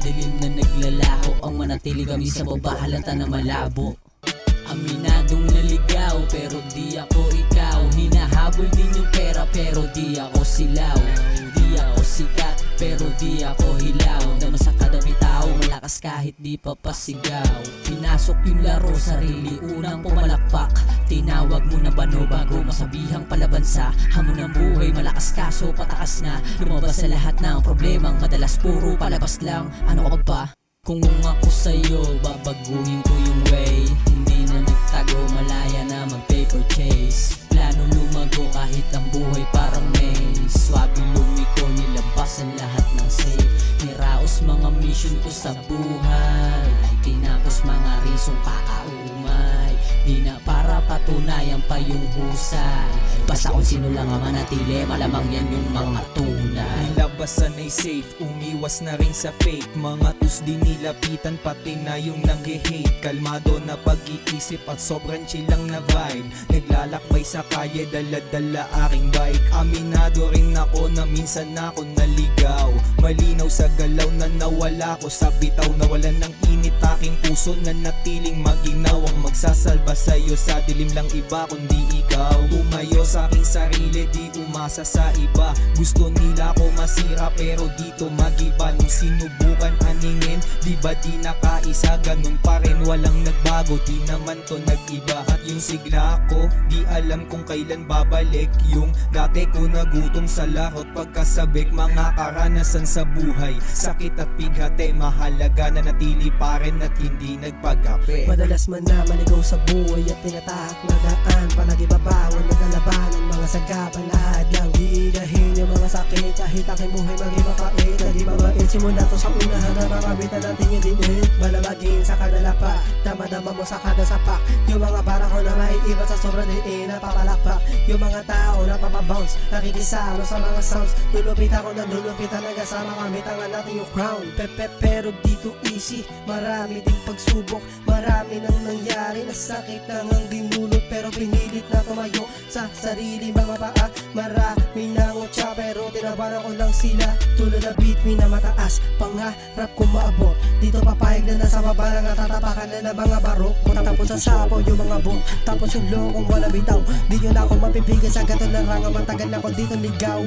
dilim na naglalaho, ang manatili kami sa baba, halata na malabo. Aminadong naligaw, pero di ako ikaw. Hinahabol din yung pera, pero di ako silaw. Di ako sikat, pero di ako hilaw. Dama sa kada bitaw, malakas kahit di papasigaw. Pinasok yung laro, sarili unang pumalakpak. Tinawag mo na bano bago masabihang palaban sa hamon ng buhay. Malakas kaso patakas na, lumabas sa lahat ng problemang madalas puro palabas lang. Ano ka ba? Kung ako sa'yo, babaguhin ko yung way. Hindi na nagtago, malaya na mag-paper chase. Plano lumago kahit ang buhay parang maze. Swabe lumiko, nilabas ang lahat ng safe. Niraos mga mission ko sa buhay. Tinapos mga risong kakaumay. Di na para patunayan pa yung husay. Basta kung sino lang ang manatili, malamang yan yung mga tunay. Nilabasan ay safe, umiwas na rin sa fake. Mga tus di nilapitan, pati na yung nanghe-hate. Kalmado na pag-iisip at sobrang chill lang na vibe. Naglalakbay sa kalye, dala-dala aking bike. Aminado rin ako na minsan ako naligaw. Malinaw sa galaw na nawala ko sa bitaw. Nawalan ng init aking puso na natiling maginaw. Ang magsasalba sa'yo sa dilim lang iba kundi ikaw. Umayo sa aking sarili, di umasa sa iba. Gusto nila ko masira pero dito magiba. Nung sinubukan aningin, di ba di nakaisa? Ganun pa rin walang nagbago, di naman to nag-iba. At yung sigla ko, di alam kung kailan babalik. Yung dati ko nagutom sa larot pagkasabik. Mga karanasan sa buhay, sakit at bighati. Mahalaga na natili pa rin at hindi nagpagapi. Madalas man na maligaw sa buhay at tinatahak na daan. Palagi babawan na nalabanan, mga sagapan lahat lang diinahin yung mga sakit. Kahit aking buhay maging mapait na di mabait. Simula to sa unahan na makabitan natin yung dinit. Balabagin sa kanalapa, damadama mo sa kada sapak. Yung mga bara ko na maiiba sa sobrang diin na papalakpak. Yung mga tao na papabounce, nakikisalo sa mga sounds. Lulupit ako na lulupit, nagasama kami, tangan natin yung crown. Pero dito easy, marami ding pagsubok. Marami nang nangyari na sakit nang dinulot. Pero pinilit na tumayo sa sarili mga paa. Marami nang utya pero tinabanan ko lang sila. Tulad na beat me na mataas, pangarap ko maabot. Dito papayag na nasa baba na natatapakan na ng mga barok. Tapos sa sapo yung mga bong, tapos yung lokong wala bitaw. Di nyo na ako mapipigil sa gato ng ranga, matagal na ako dito ligaw.